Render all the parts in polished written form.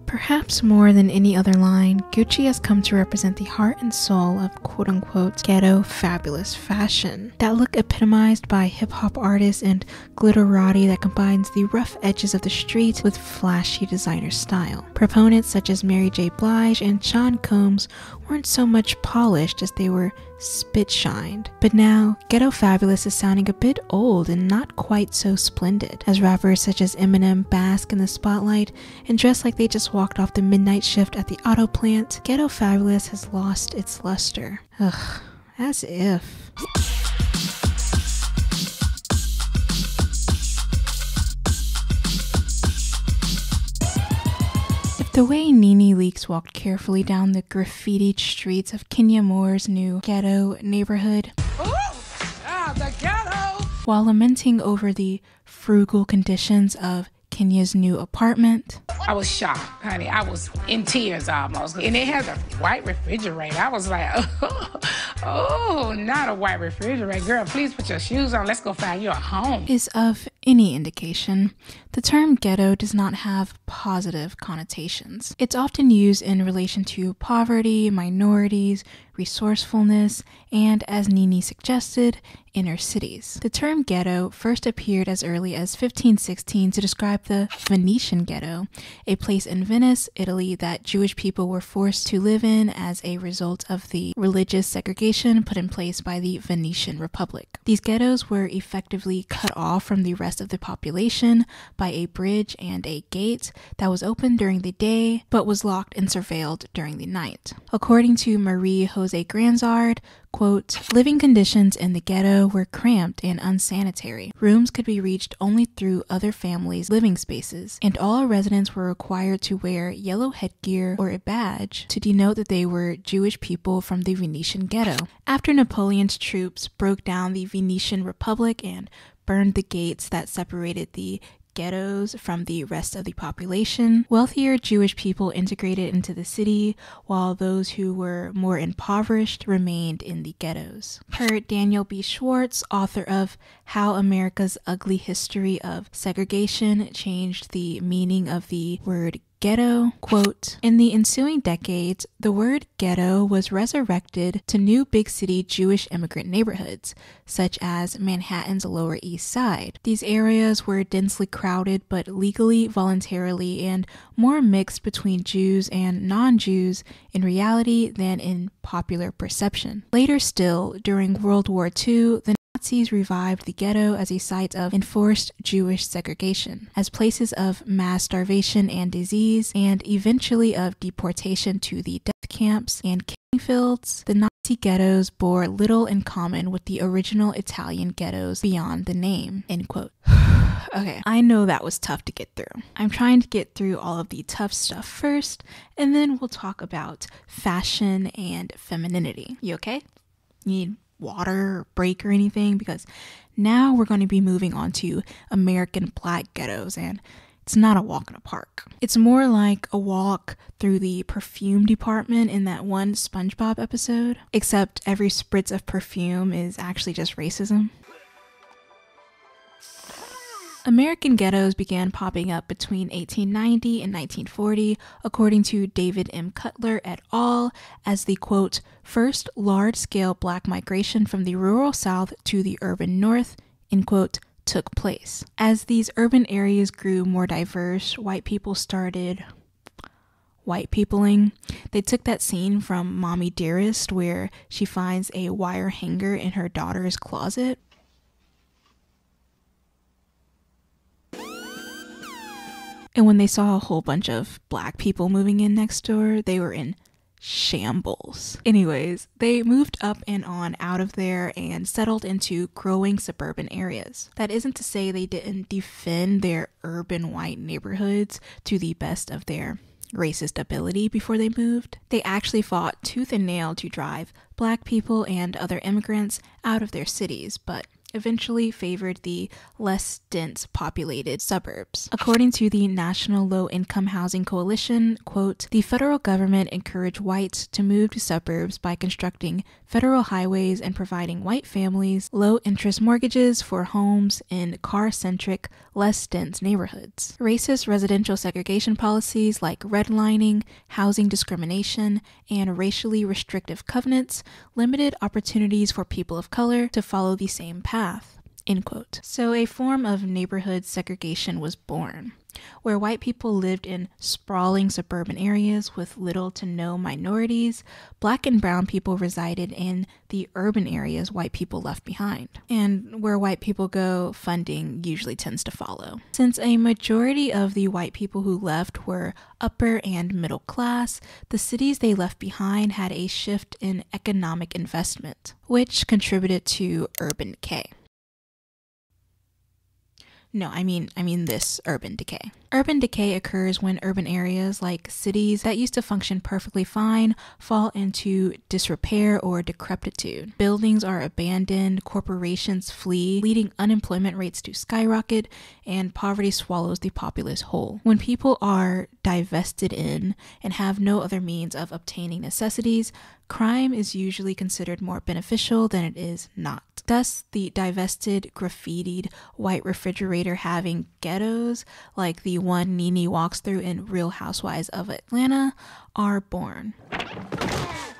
Perhaps more than any other line, Gucci has come to represent the heart and soul of quote-unquote ghetto fabulous fashion. That look epitomized by hip-hop artists and glitterati that combines the rough edges of the street with flashy designer style. Proponents such as Mary J. Blige and Sean Combs weren't so much polished as they were spit-shined. But now, ghetto fabulous is sounding a bit old and not quite so splendid, as rappers such as Eminem bask in the spotlight and dress like they just walked off the midnight shift at the auto plant. Ghetto fabulous has lost its luster. Ugh, as if. The way Nene Leakes walked carefully down the graffitied streets of Kenya Moore's new ghetto neighborhood, the ghetto, while lamenting over the frugal conditions of Kenya's new apartment. I was shocked, honey. I was in tears almost. And it has a white refrigerator. I was like, oh, not a white refrigerator. Girl, please put your shoes on. Let's go find you a home. Is of any indication, the term ghetto does not have positive connotations. It's often used in relation to poverty, minorities, resourcefulness, and, as Nene suggested, inner cities. The term ghetto first appeared as early as 1516 to describe the Venetian ghetto, a place in Venice, Italy that Jewish people were forced to live in as a result of the religious segregation put in place by the Venetian Republic. These ghettos were effectively cut off from the rest of the population by a bridge and a gate that was open during the day but was locked and surveilled during the night. According to Marie Jose Granzard, quote, living conditions in the ghetto were cramped and unsanitary. Rooms could be reached only through other families' living spaces, and all residents were required to wear yellow headgear or a badge to denote that they were Jewish people from the Venetian ghetto. After Napoleon's troops broke down the Venetian Republic and burned the gates that separated the ghettos from the rest of the population, wealthier Jewish people integrated into the city, while those who were more impoverished remained in the ghettos. Per Daniel B. Schwartz, author of How America's Ugly History of Segregation Changed the Meaning of the Word Ghetto, quote, in the ensuing decades, the word ghetto was resurrected to new big city Jewish immigrant neighborhoods, such as Manhattan's Lower East Side. These areas were densely crowded but legally, voluntarily, and more mixed between Jews and non-Jews in reality than in popular perception. Later still, during World War II, the Nazis revived the ghetto as a site of enforced Jewish segregation, as places of mass starvation and disease, and eventually of deportation to the death camps and killing fields. The Nazi ghettos bore little in common with the original Italian ghettos beyond the name, end quote. Okay, I know that was tough to get through. I'm trying to get through all of the tough stuff first, and then we'll talk about fashion and femininity. You okay? You need water or break or anything? Because now we're going to be moving on to American Black ghettos, and it's not a walk in a park. It's more like a walk through the perfume department in that one SpongeBob episode, except every spritz of perfume is actually just racism. American ghettos began popping up between 1890 and 1940, according to David M. Cutler et al., as the, quote, first large-scale black migration from the rural South to the urban North, end quote, took place. As these urban areas grew more diverse, white people started white peopling. They took that scene from Mommy Dearest where she finds a wire hanger in her daughter's closet. And when they saw a whole bunch of black people moving in next door, they were in shambles. Anyways, they moved up and on out of there and settled into growing suburban areas. That isn't to say they didn't defend their urban white neighborhoods to the best of their racist ability before they moved. They actually fought tooth and nail to drive black people and other immigrants out of their cities, but eventually favored the less dense populated suburbs. According to the National Low-Income Housing Coalition, quote, the federal government encouraged whites to move to suburbs by constructing federal highways and providing white families low-interest mortgages for homes in car-centric, less dense neighborhoods. Racist residential segregation policies like redlining, housing discrimination, and racially restrictive covenants limited opportunities for people of color to follow the same path. End quote. So a form of neighborhood segregation was born, where white people lived in sprawling suburban areas with little to no minorities. Black and brown people resided in the urban areas white people left behind. And where white people go, funding usually tends to follow. Since a majority of the white people who left were upper and middle class, the cities they left behind had a shift in economic investment, which contributed to urban decay. No, I mean this urban decay. Urban decay occurs when urban areas like cities that used to function perfectly fine fall into disrepair or decrepitude. Buildings are abandoned, corporations flee, leading unemployment rates to skyrocket, and poverty swallows the populace whole. When people are divested in and have no other means of obtaining necessities, crime is usually considered more beneficial than it is not. Thus, the divested, graffitied, white refrigerator having ghettos, like the one Nene walks through in Real Housewives of Atlanta, are born. I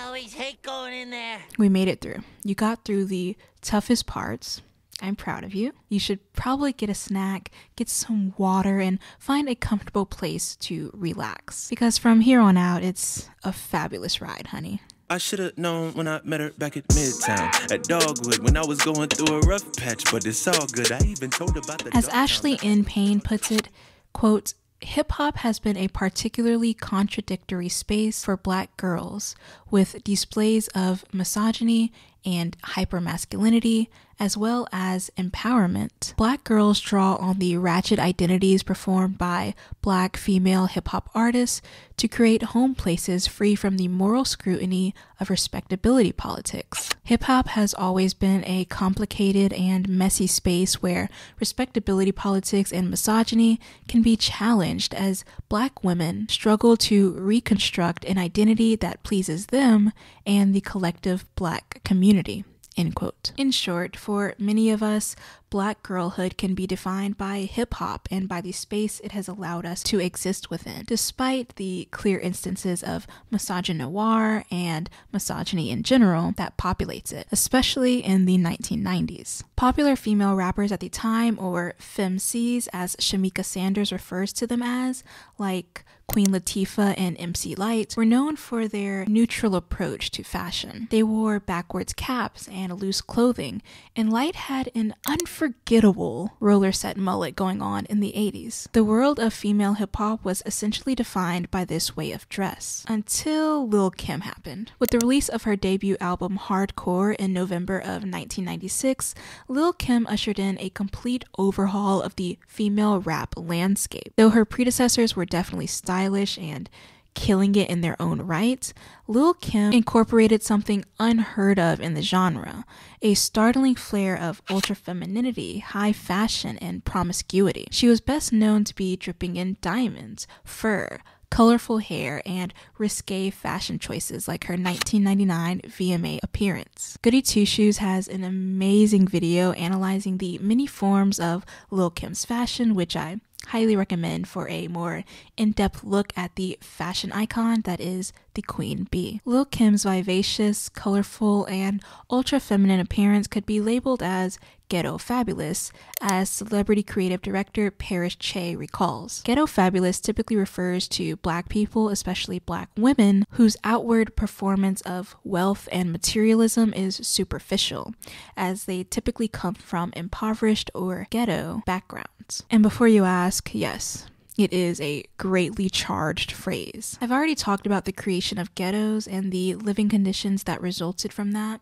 always hate going in there. We made it through. You got through the toughest parts. I'm proud of you. You should probably get a snack, get some water, and find a comfortable place to relax. Because from here on out, it's a fabulous ride, honey. I should have known when I met her back at Midtown, at Dogwood, when I was going through a rough patch, but it's all good. I even told about the As Ashley N. Payne puts it, quote, hip-hop has been a particularly contradictory space for Black girls, with displays of misogyny and hypermasculinity, as well as empowerment. Black girls draw on the ratchet identities performed by Black female hip-hop artists to create home places free from the moral scrutiny of respectability politics. Hip-hop has always been a complicated and messy space where respectability politics and misogyny can be challenged as Black women struggle to reconstruct an identity that pleases them and the collective Black community. End quote. In short, for many of us, Black girlhood can be defined by hip-hop and by the space it has allowed us to exist within, despite the clear instances of misogynoir and misogyny in general that populates it, especially in the 1990s. Popular female rappers at the time, or femcs as Shamika Sanders refers to them as, like Queen Latifah and MC Lyte, were known for their neutral approach to fashion. They wore backwards caps and loose clothing, and Lyte had an unforgettable roller set mullet going on in the 80s. The world of female hip-hop was essentially defined by this way of dress, until Lil' Kim happened. With the release of her debut album Hardcore in November of 1996, Lil' Kim ushered in a complete overhaul of the female rap landscape. Though her predecessors were definitely stylish and killing it in their own right, Lil' Kim incorporated something unheard of in the genre, a startling flair of ultra-femininity, high fashion, and promiscuity. She was best known to be dripping in diamonds, fur, colorful hair, and risque fashion choices like her 1999 VMA appearance. Goody Two Shoes has an amazing video analyzing the many forms of Lil' Kim's fashion, which I highly recommend for a more in-depth look at the fashion icon that is the Queen Bee. Lil' Kim's vivacious, colorful, and ultra-feminine appearance could be labeled as ghetto fabulous, as celebrity creative director Paris Che recalls. Ghetto fabulous typically refers to Black people, especially Black women, whose outward performance of wealth and materialism is superficial, as they typically come from impoverished or ghetto backgrounds. And before you ask, yes, it is a greatly charged phrase. I've already talked about the creation of ghettos and the living conditions that resulted from that,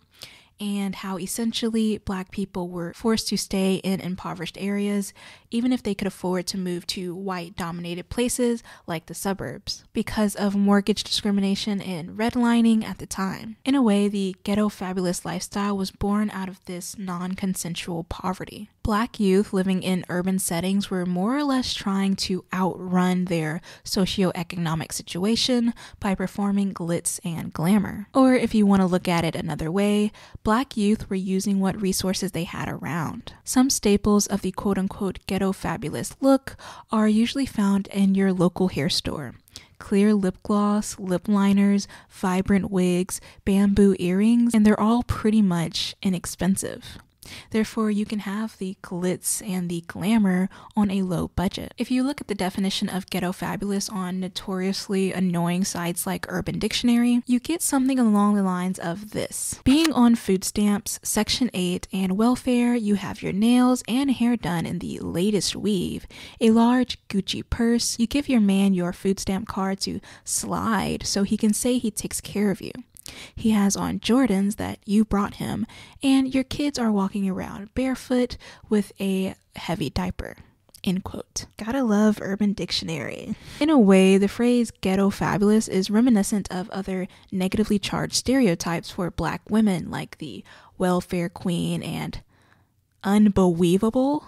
and how essentially Black people were forced to stay in impoverished areas even if they could afford to move to white-dominated places like the suburbs because of mortgage discrimination and redlining at the time. In a way, the ghetto fabulous lifestyle was born out of this non-consensual poverty. Black youth living in urban settings were more or less trying to outrun their socioeconomic situation by performing glitz and glamour. Or if you want to look at it another way, Black youth were using what resources they had around. Some staples of the quote-unquote ghetto fabulous look are usually found in your local hair store. Clear lip gloss, lip liners, vibrant wigs, bamboo earrings, and they're all pretty much inexpensive. Therefore, you can have the glitz and the glamour on a low budget. If you look at the definition of ghetto fabulous on notoriously annoying sites like Urban Dictionary, you get something along the lines of this. Being on food stamps, Section 8, and welfare, you have your nails and hair done in the latest weave, a large Gucci purse, you give your man your food stamp card to slide so he can say he takes care of you. He has on Jordans that you brought him, and your kids are walking around barefoot with a heavy diaper. End quote. Gotta love Urban Dictionary. In a way, the phrase ghetto fabulous is reminiscent of other negatively charged stereotypes for Black women like the welfare queen and unbelievable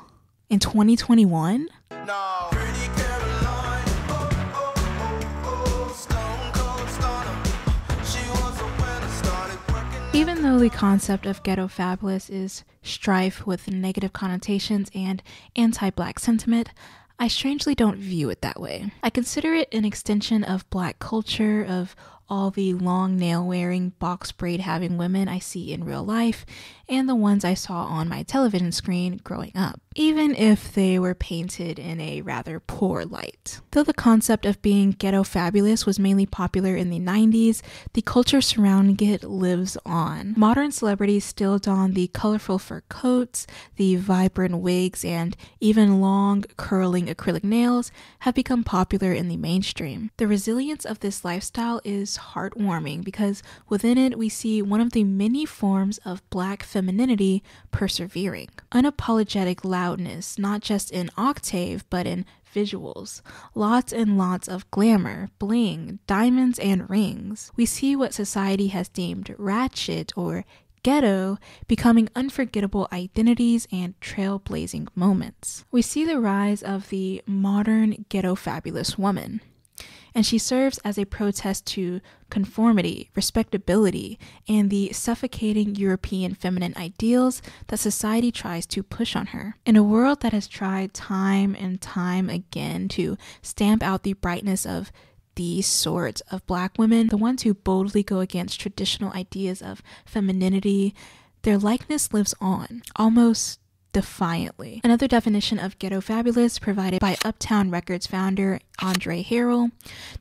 in 2021. No. Even though the concept of ghetto fabulous is strife with negative connotations and anti-Black sentiment, I strangely don't view it that way. I consider it an extension of Black culture, of all the long nail-wearing, box braid-having women I see in real life, and the ones I saw on my television screen growing up, even if they were painted in a rather poor light. Though the concept of being ghetto fabulous was mainly popular in the 90s, the culture surrounding it lives on. Modern celebrities still don the colorful fur coats, the vibrant wigs, and even long, curling acrylic nails have become popular in the mainstream. The resilience of this lifestyle is heartwarming because within it we see one of the many forms of Black femininity persevering. Unapologetic loudness, not just in octave, but in visuals. Lots and lots of glamour, bling, diamonds, and rings. We see what society has deemed ratchet or ghetto becoming unforgettable identities and trailblazing moments. We see the rise of the modern ghetto fabulous woman, and she serves as a protest to conformity, respectability, and the suffocating European feminine ideals that society tries to push on her. In a world that has tried time and time again to stamp out the brightness of these sorts of Black women, the ones who boldly go against traditional ideas of femininity, their likeness lives on, almost defiantly. Another definition of ghetto fabulous provided by Uptown Records founder Andre Harrell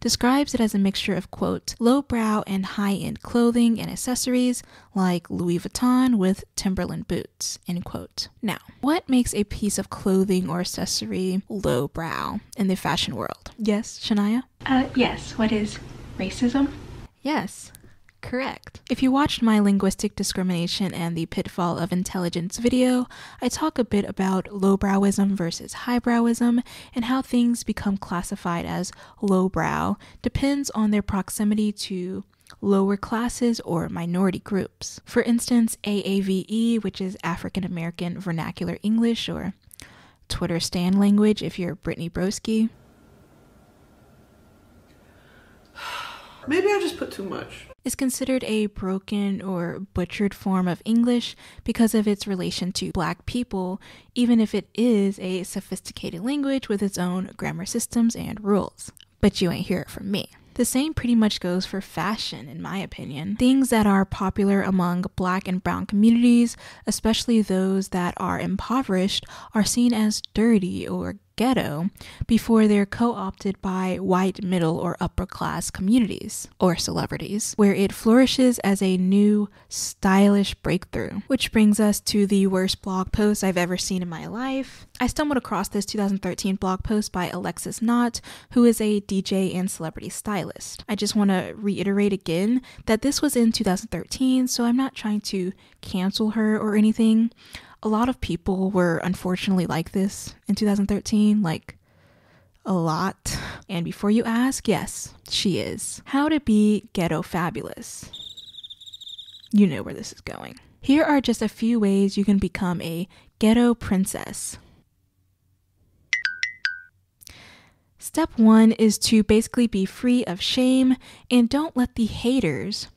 describes it as a mixture of, quote, lowbrow and high-end clothing and accessories like Louis Vuitton with Timberland boots, end quote. Now, what makes a piece of clothing or accessory lowbrow in the fashion world? Yes, Shania? Yes. What is racism? Yes. Correct. If you watched my linguistic discrimination and the pitfall of intelligence video, I talk a bit about lowbrowism versus highbrowism and how things become classified as lowbrow depends on their proximity to lower classes or minority groups. For instance, AAVE, which is African American Vernacular English, or Twitter stan language if you're Brittany Broski. Maybe I just put too much. Is considered a broken or butchered form of English because of its relation to Black people, even if it is a sophisticated language with its own grammar systems and rules. But you ain't hear it from me. The same pretty much goes for fashion, in my opinion. Things that are popular among Black and brown communities, especially those that are impoverished, are seen as dirty or ghetto before they're co-opted by white middle or upper class communities or celebrities, where it flourishes as a new stylish breakthrough. Which brings us to the worst blog post I've ever seen in my life. I stumbled across this 2013 blog post by Alexis Knott, who is a DJ and celebrity stylist. I just want to reiterate again that this was in 2013, so I'm not trying to cancel her or anything. A lot of people were unfortunately like this in 2013, like a lot. And before you ask, yes, she is. How to be ghetto fabulous. You know where this is going. Here are just a few ways you can become a ghetto princess. Step 1 is to basically be free of shame and don't let the haters,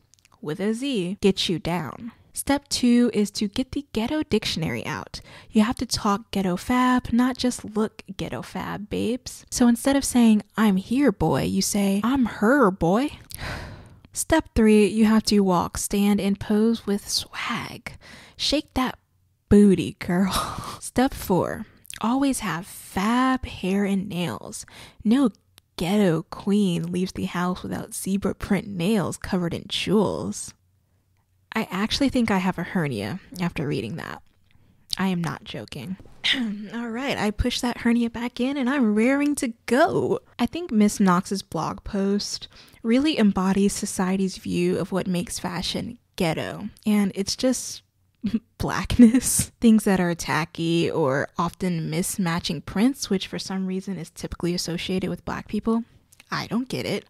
with a Z, get you down. Step 2 is to get the ghetto dictionary out. You have to talk ghetto fab, not just look ghetto fab, babes. So instead of saying, I'm here, boy, you say, I'm her, boy. Step 3, you have to walk, stand, and pose with swag. Shake that booty, girl. Step 4, always have fab hair and nails. No ghetto queen leaves the house without zebra print nails covered in jewels. I actually think I have a hernia after reading that. I am not joking. All right, I pushed that hernia back in and I'm raring to go. I think Miss Knox's blog post really embodies society's view of what makes fashion ghetto. And it's just blackness. Things that are tacky or often mismatching prints, which for some reason is typically associated with black people. I don't get it.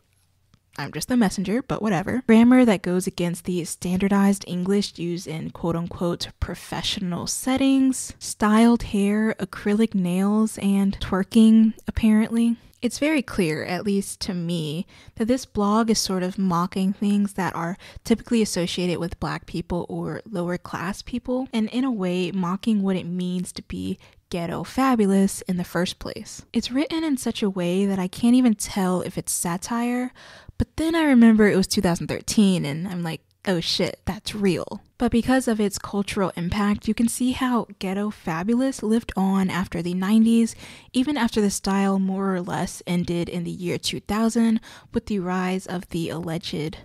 I'm just the messenger, but whatever. Grammar that goes against the standardized English used in quote-unquote professional settings, styled hair, acrylic nails, and twerking, apparently. It's very clear, at least to me, that this blog is sort of mocking things that are typically associated with black people or lower class people, and in a way mocking what it means to be ghetto fabulous in the first place. It's written in such a way that I can't even tell if it's satire, but then I remember it was 2013 and I'm like, oh shit, that's real. But because of its cultural impact, you can see how ghetto fabulous lived on after the 90s, even after the style more or less ended in the year 2000 with the rise of the alleged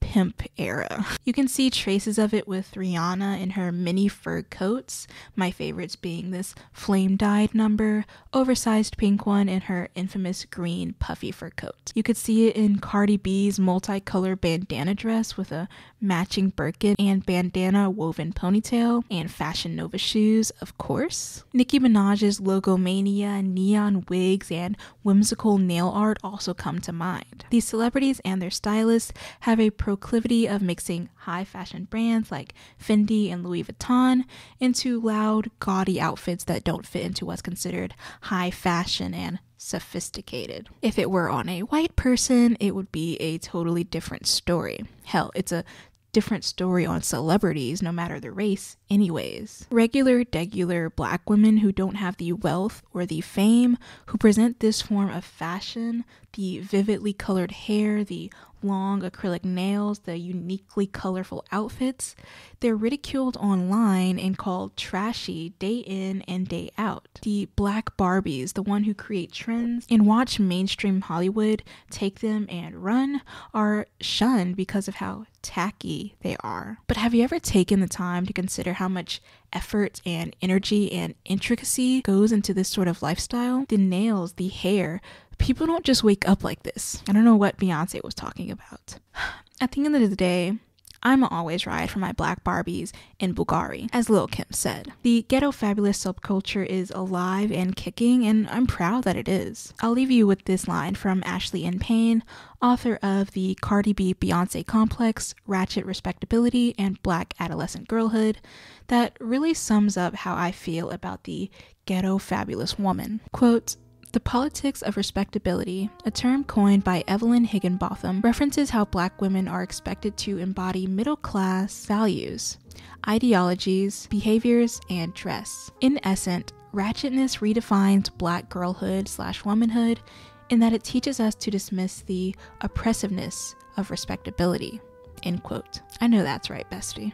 pimp era. You can see traces of it with Rihanna in her mini fur coats, my favorites being this flame-dyed number, oversized pink one, and her infamous green puffy fur coat. You could see it in Cardi B's multicolored bandana dress with a matching Birkin and bandana woven ponytail, and Fashion Nova shoes, of course. Nicki Minaj's logomania, neon wigs, and whimsical nail art also come to mind. These celebrities and their stylists have a proclivity of mixing high fashion brands like Fendi and Louis Vuitton into loud, gaudy outfits that don't fit into what's considered high fashion and sophisticated. If it were on a white person, it would be a totally different story. Hell, it's a different story on celebrities, no matter the race anyways. Regular, degular black women who don't have the wealth or the fame, who present this form of fashion, the vividly colored hair, the long acrylic nails, the uniquely colorful outfits, they're ridiculed online and called trashy day in and day out. The black Barbies, the one who create trends and watch mainstream Hollywood take them and run, are shunned because of how tacky they are. But have you ever taken the time to consider how much effort and energy and intricacy goes into this sort of lifestyle? The nails, the hair. People don't just wake up like this. I don't know what Beyonce was talking about. At the end of the day, I'm always ride for my black Barbies in Bulgari, as Lil' Kim said. The ghetto fabulous subculture is alive and kicking, and I'm proud that it is. I'll leave you with this line from Ashley N. Payne, author of the Cardi B Beyonce Complex, Ratchet Respectability, and Black Adolescent Girlhood, that really sums up how I feel about the ghetto fabulous woman. Quote, "The politics of respectability, a term coined by Evelyn Higginbotham, references how black women are expected to embody middle-class values, ideologies, behaviors, and dress. In essence, ratchetness redefines black girlhood/womanhood in that it teaches us to dismiss the oppressiveness of respectability." End quote. I know that's right, bestie.